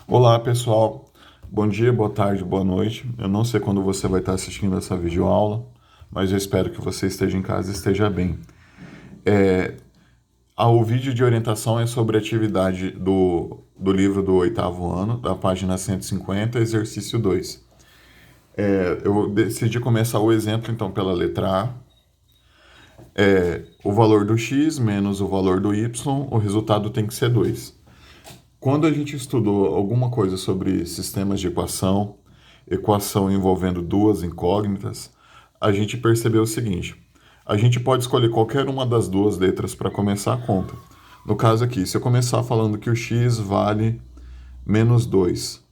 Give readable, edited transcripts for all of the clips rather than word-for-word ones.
Olá, pessoal. Bom dia, boa tarde, boa noite. Eu não sei quando você vai estar assistindo essa videoaula, mas eu espero que você esteja em casa e esteja bem. O vídeo de orientação é sobre a atividade do livro do oitavo ano, da página 150, exercício 2. Eu decidi começar o exemplo, então, pela letra A. O valor do x menos o valor do y, o resultado tem que ser 2. Quando a gente estudou alguma coisa sobre sistemas de equação envolvendo duas incógnitas, a gente percebeu o seguinte: a gente pode escolher qualquer uma das duas letras para começar a conta. No caso aqui, se eu começar falando que o x vale menos 2,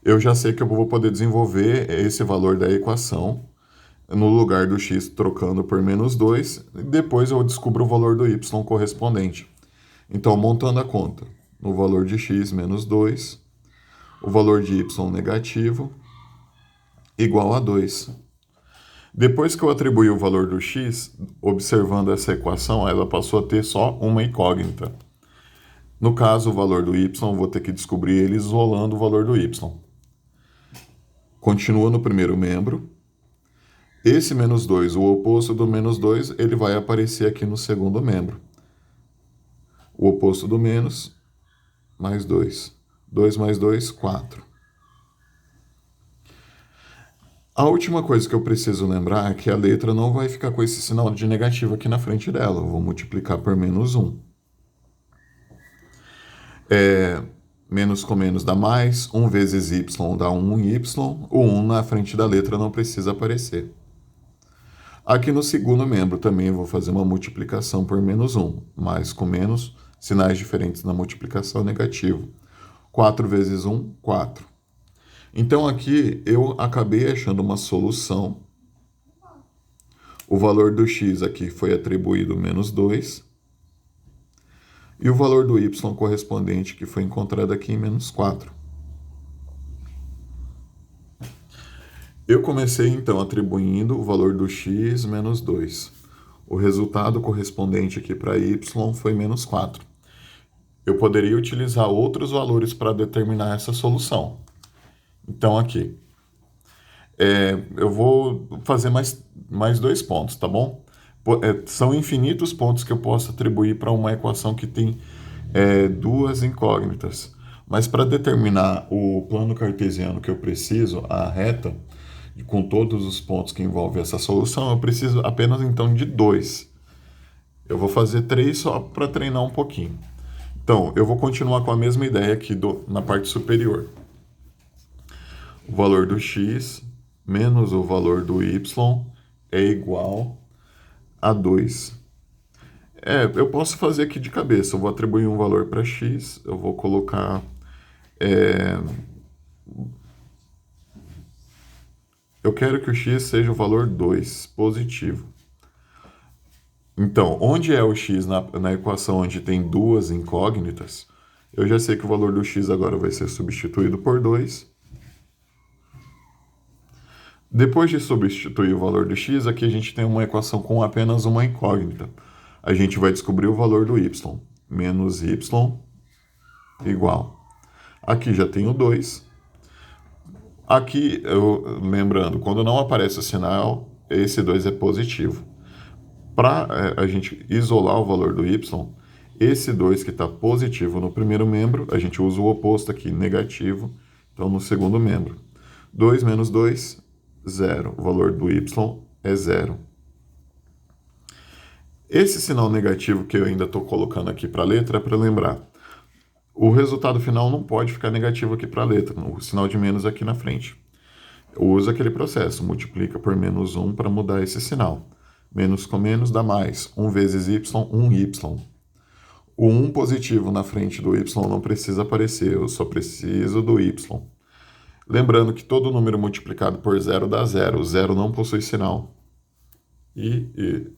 eu já sei que eu vou poder desenvolver esse valor da equação no lugar do x trocando por menos 2, e depois eu descubro o valor do y correspondente. Então, montando a conta, no valor de x menos 2, o valor de y negativo, igual a 2. Depois que eu atribuí o valor do x, observando essa equação, ela passou a ter só uma incógnita. No caso, o valor do y, vou ter que descobrir ele isolando o valor do y. Continua no primeiro membro. Esse menos 2, o oposto do menos 2, ele vai aparecer aqui no segundo membro. O oposto do menos, mais 2. 2 mais 2, 4. A última coisa que eu preciso lembrar é que a letra não vai ficar com esse sinal de negativo aqui na frente dela. Eu vou multiplicar por menos 1. Menos com menos dá mais. 1 vezes y dá 1y. O 1 na frente da letra não precisa aparecer. Aqui no segundo membro também eu vou fazer uma multiplicação por menos 1. Mais com menos, sinais diferentes na multiplicação negativo. 4 vezes 1, 4. Então aqui eu acabei achando uma solução. O valor do x aqui foi atribuído menos 2. E o valor do y correspondente que foi encontrado aqui em menos 4. Eu comecei então atribuindo o valor do x menos 2. O resultado correspondente aqui para y foi menos 4. Eu poderia utilizar outros valores para determinar essa solução. Então aqui, eu vou fazer mais 2 pontos, tá bom? São infinitos pontos que eu posso atribuir para uma equação que tem duas incógnitas. Mas para determinar o plano cartesiano que eu preciso, a reta, com todos os pontos que envolvem essa solução, eu preciso apenas então de 2. Eu vou fazer 3 só para treinar um pouquinho. Então, eu vou continuar com a mesma ideia aqui na parte superior. O valor do x menos o valor do y é igual a 2. Eu posso fazer aqui de cabeça. Eu vou atribuir um valor para x. Eu vou colocar... eu quero que o x seja o valor 2, positivo. Então, onde é o x na equação onde tem duas incógnitas, eu já sei que o valor do x agora vai ser substituído por 2. Depois de substituir o valor do x, aqui a gente tem uma equação com apenas uma incógnita. A gente vai descobrir o valor do y. Menos y igual. Aqui já tenho 2. Aqui, lembrando, quando não aparece o sinal, esse 2 é positivo. Para a gente isolar o valor do y, esse 2 que está positivo no primeiro membro, a gente usa o oposto aqui, negativo, então no segundo membro. 2 menos 2, 0. O valor do y é 0. Esse sinal negativo que eu ainda estou colocando aqui para a letra é para lembrar. O resultado final não pode ficar negativo aqui para a letra, o sinal de menos aqui na frente. Usa aquele processo, multiplica por menos 1 para mudar esse sinal. Menos com menos dá mais. 1 vezes y, 1y. O 1 positivo na frente do y não precisa aparecer, eu só preciso do y. Lembrando que todo número multiplicado por 0 dá 0. O 0 não possui sinal. E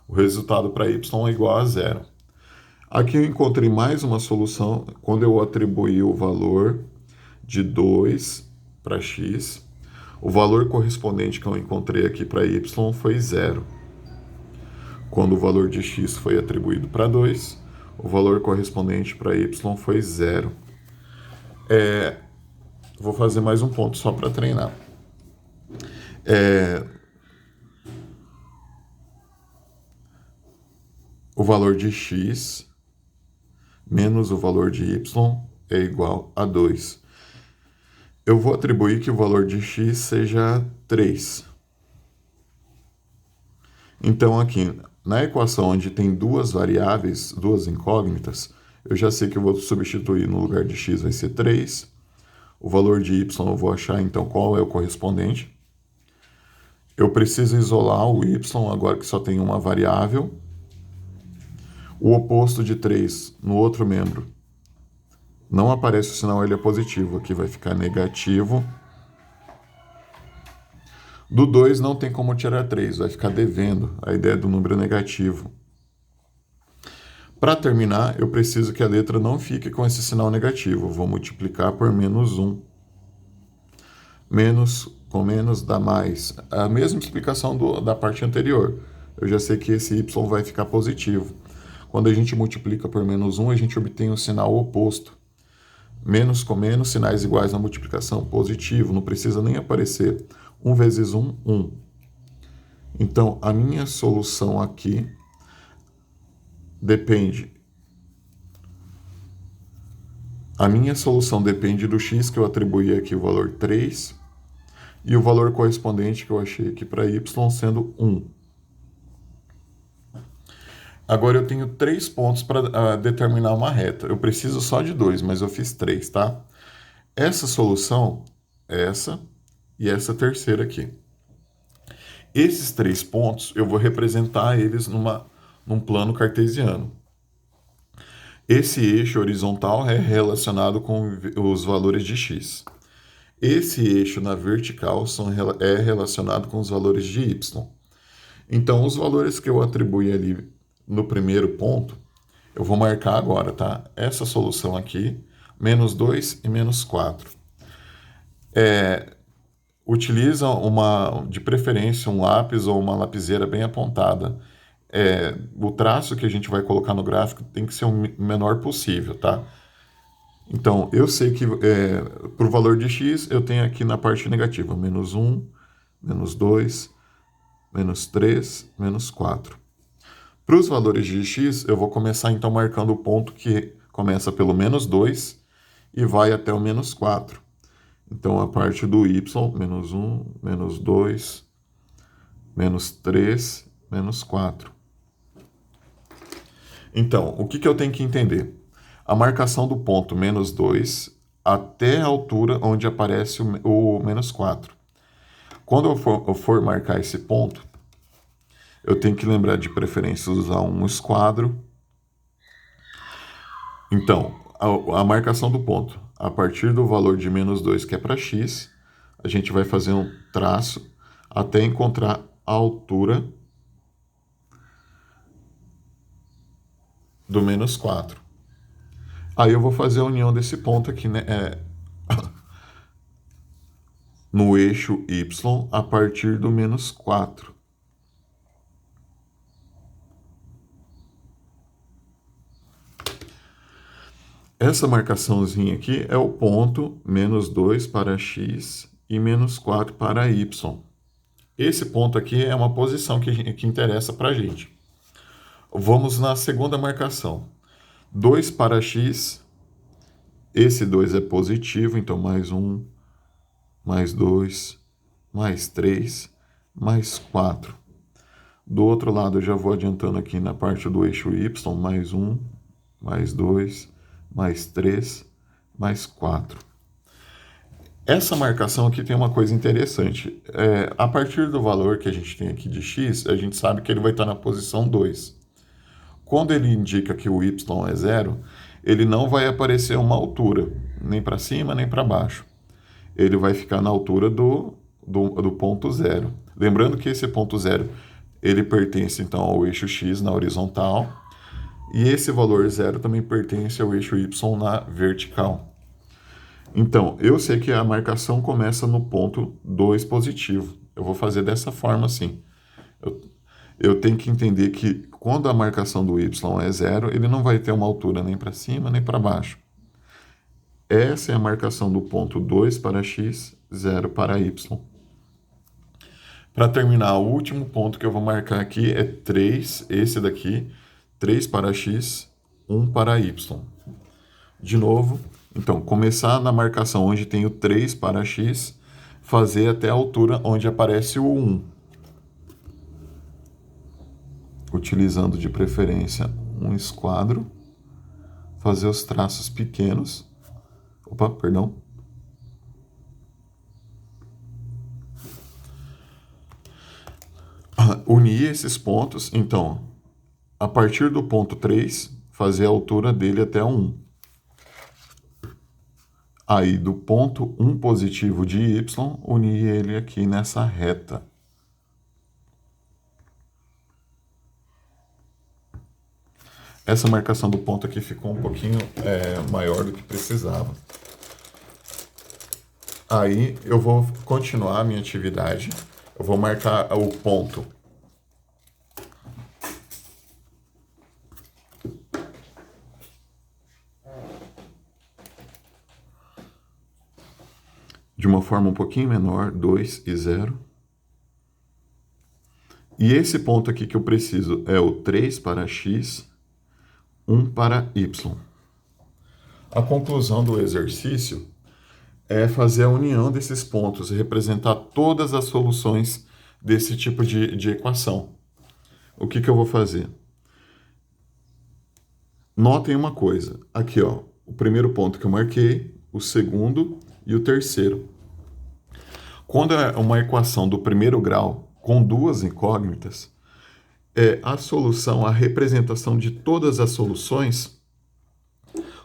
o resultado para y é igual a 0. Aqui eu encontrei mais uma solução quando eu atribuí o valor de 2 para x. O valor correspondente que eu encontrei aqui para y foi 0. Quando o valor de x foi atribuído para 2, o valor correspondente para y foi 0. Vou fazer mais um ponto só para treinar. É, o valor de x menos o valor de y é igual a 2. Eu vou atribuir que o valor de x seja 3. Então, aqui, na equação onde tem duas variáveis, duas incógnitas, eu já sei que eu vou substituir no lugar de x vai ser 3. O valor de y eu vou achar, então, qual é o correspondente. Eu preciso isolar o y agora que só tem uma variável. O oposto de 3 no outro membro não aparece o sinal, ele é positivo. Aqui vai ficar negativo. Do 2 não tem como tirar 3, vai ficar devendo a ideia do número negativo. Para terminar, eu preciso que a letra não fique com esse sinal negativo. Vou multiplicar por menos 1. Menos com menos dá mais. A mesma explicação da parte anterior. Eu já sei que esse y vai ficar positivo. Quando a gente multiplica por menos 1, a gente obtém o sinal oposto. Menos com menos, sinais iguais na multiplicação, positivo. Não precisa nem aparecer. 1 vezes 1, 1. Então, a minha solução aqui depende. A minha solução depende do x, que eu atribuí aqui o valor 3, e o valor correspondente que eu achei aqui para y sendo 1. Agora eu tenho 3 pontos para determinar uma reta. Eu preciso só de 2, mas eu fiz 3, tá? Essa solução, essa e essa terceira aqui. Esses 3 pontos, eu vou representar eles num plano cartesiano. Esse eixo horizontal é relacionado com os valores de x. Esse eixo na vertical é relacionado com os valores de y. Então, os valores que eu atribuí ali no primeiro ponto, eu vou marcar agora, tá? Essa solução aqui, menos 2 e menos 4. Utiliza de preferência, um lápis ou uma lapiseira bem apontada. O traço que a gente vai colocar no gráfico tem que ser o menor possível, tá? Então, eu sei que para o valor de x, eu tenho aqui na parte negativa, menos 1, menos 2, menos 3, menos 4. Para os valores de x, eu vou começar então marcando o ponto que começa pelo menos 2 e vai até o menos 4. Então, a parte do y, menos 1, menos 2, menos 3, menos 4. Então, o que eu tenho que entender? A marcação do ponto menos 2 até a altura onde aparece o menos 4. Quando eu for marcar esse ponto, eu tenho que lembrar de preferência usar um esquadro. Então, a marcação do ponto, a partir do valor de menos 2, que é para x, a gente vai fazer um traço até encontrar a altura do menos 4. Aí eu vou fazer a união desse ponto aqui, né? No eixo y a partir do menos 4. Essa marcaçãozinha aqui é o ponto menos 2 para x e menos 4 para y. Esse ponto aqui é uma posição que interessa para a gente. Vamos na segunda marcação. 2 para x, esse 2 é positivo, então mais 1, mais 2, mais 3, mais 4. Do outro lado, eu já vou adiantando aqui na parte do eixo y, mais 1, mais 2, mais 3, mais 4. Essa marcação aqui tem uma coisa interessante. A partir do valor que a gente tem aqui de x, a gente sabe que ele vai estar na posição 2. Quando ele indica que o y é 0, ele não vai aparecer uma altura, nem para cima, nem para baixo. Ele vai ficar na altura do ponto 0. Lembrando que esse ponto 0, ele pertence então ao eixo x na horizontal, e esse valor 0 também pertence ao eixo y na vertical. Então, eu sei que a marcação começa no ponto 2 positivo. Eu vou fazer dessa forma assim. Eu tenho que entender que quando a marcação do y é 0, ele não vai ter uma altura nem para cima nem para baixo. Essa é a marcação do ponto 2 para x, 0 para y. Para terminar, o último ponto que eu vou marcar aqui é 3, esse daqui, 3 para x, 1 para y. De novo, então, começar na marcação onde tem o 3 para x, fazer até a altura onde aparece o 1. Utilizando de preferência um esquadro, fazer os traços pequenos. Opa, perdão. Unir esses pontos, então, a partir do ponto 3, fazer a altura dele até 1. Aí, do ponto 1 positivo de y, unir ele aqui nessa reta. Essa marcação do ponto aqui ficou um pouquinho maior do que precisava. Aí, eu vou continuar a minha atividade. Eu vou marcar o ponto de uma forma um pouquinho menor, 2 e 0. E esse ponto aqui que eu preciso é o 3 para x, 1 para y. A conclusão do exercício é fazer a união desses pontos e representar todas as soluções desse tipo de equação. O que eu vou fazer? Notem uma coisa. Aqui, ó, o primeiro ponto que eu marquei, o segundo e o terceiro. Quando é uma equação do primeiro grau com duas incógnitas, a solução, a representação de todas as soluções,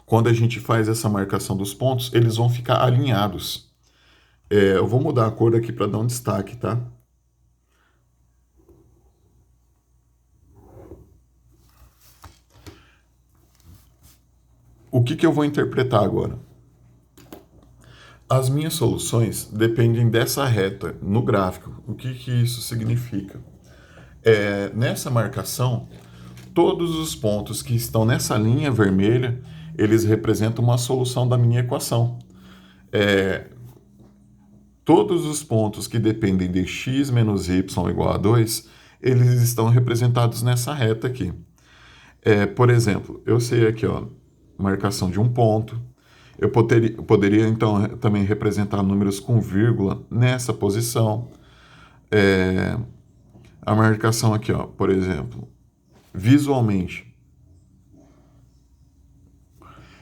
quando a gente faz essa marcação dos pontos, eles vão ficar alinhados. Eu vou mudar a cor aqui para dar um destaque, tá? O que eu vou interpretar agora? As minhas soluções dependem dessa reta no gráfico. O que isso significa? Nessa marcação, todos os pontos que estão nessa linha vermelha, eles representam uma solução da minha equação. Todos os pontos que dependem de x menos y igual a 2, eles estão representados nessa reta aqui. Por exemplo, eu sei aqui, ó, marcação de um ponto. Eu poderia, então, também representar números com vírgula nessa posição. A marcação aqui, ó, por exemplo, visualmente.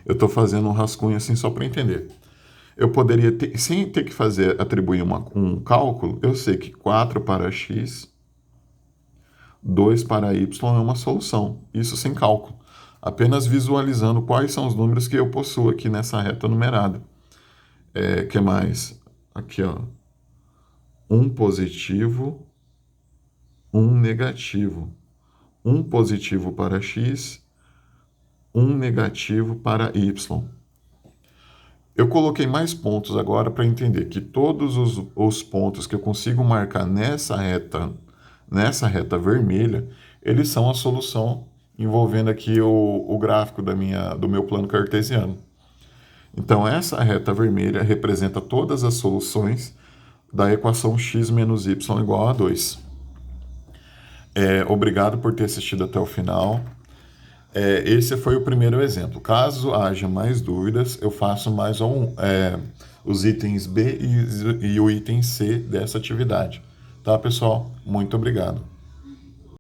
Eu estou fazendo um rascunho assim só para entender. Eu poderia, sem ter que atribuir um cálculo, eu sei que 4 para x, 2 para y é uma solução. Isso sem cálculo. Apenas visualizando quais são os números que eu possuo aqui nessa reta numerada. Que mais? Aqui, ó. 1 positivo, 1 negativo. 1 positivo para x, 1 negativo para y. Eu coloquei mais pontos agora para entender que todos os pontos que eu consigo marcar nessa reta vermelha, eles são a solução envolvendo aqui o gráfico do meu plano cartesiano. Então, essa reta vermelha representa todas as soluções da equação x menos y igual a 2. Obrigado por ter assistido até o final. Esse foi o primeiro exemplo. Caso haja mais dúvidas, eu faço mais os itens B e o item C dessa atividade. Tá, pessoal? Muito obrigado.